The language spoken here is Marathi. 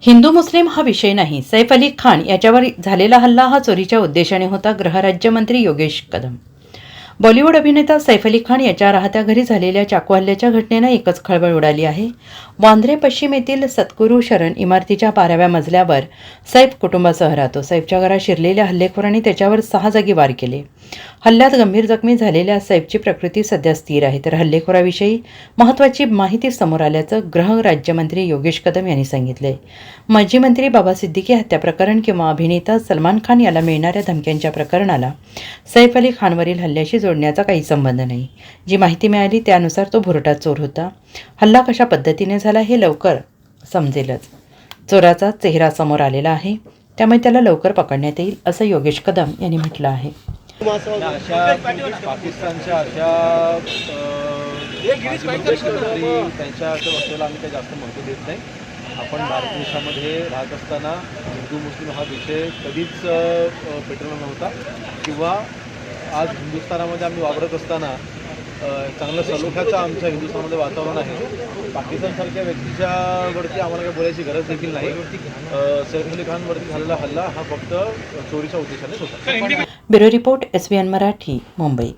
हिंदू मुस्लिम हा विषय नाही. सैफ अली खान याच्यावर झालेला हल्ला हा चोरीच्या उद्देशाने होता. गृहराज्यमंत्री योगेश कदम. बॉलिवूड अभिनेता सैफ अली खान याच्या राहत्या घरी झालेल्या चाकू हल्ल्याच्या घटनेनं एकच खळबळ उडाली आहे. वांद्रे पश्चिम येथील सद्गुरू शरण इमारतीच्या 12व्या मजल्यावर सैफ कुटुंबासह राहतो. सैफच्या घरात शिरलेल्या हल्लेखोरांनी त्याच्यावर 6 जागी वार केले. हल्ल्यात गंभीर जखमी झालेल्या सैफची प्रकृती सध्या स्थिर आहे. तर हल्लेखोराविषयी महत्त्वाची माहिती समोर आल्याचं गृहराज्यमंत्री योगेश कदम यांनी सांगितले. माजी मंत्री बाबा सिद्दीकी हत्या प्रकरण किंवा अभिनेता सलमान खान याला मिळणाऱ्या धमक्यांच्या प्रकरणाला सैफ अली खानवरील हल्ल्याशी जोडण्याचा काही संबंध नाही. जी माहिती मिळाली त्यानुसार तो भुरटा चोर होता. हल्ला कशा पद्धतीने झाला हे लवकर समजेलच. चोराचा चेहरा समोर आलेला आहे, त्यामुळे त्याला लवकर पकडण्यात येईल असं योगेश कदम यांनी म्हटलं आहे. पाकिस्तानच्या त्यांच्या वक्तव्याला आम्ही काही जास्त महत्त्व देत नाही. आपण भारत देशामध्ये राहत असताना हिंदू मुस्लिम हा विषय कधीच पेटवला नव्हता किंवा आज हिंदुस्थानामध्ये आम्ही वावरत असताना चांगलं सलोख्याचं आमच्या हिंदुस्थानामध्ये वातावरण आहे. पाकिस्तानसारख्या व्यक्तीच्यावरती आम्हाला काही बोलायची गरज देखील नाही. सैफ अली खानवरती झालेला हल्ला हा फक्त चोरीच्या उद्देशानेच होता. Bureau report SVN Marathi, Mumbai.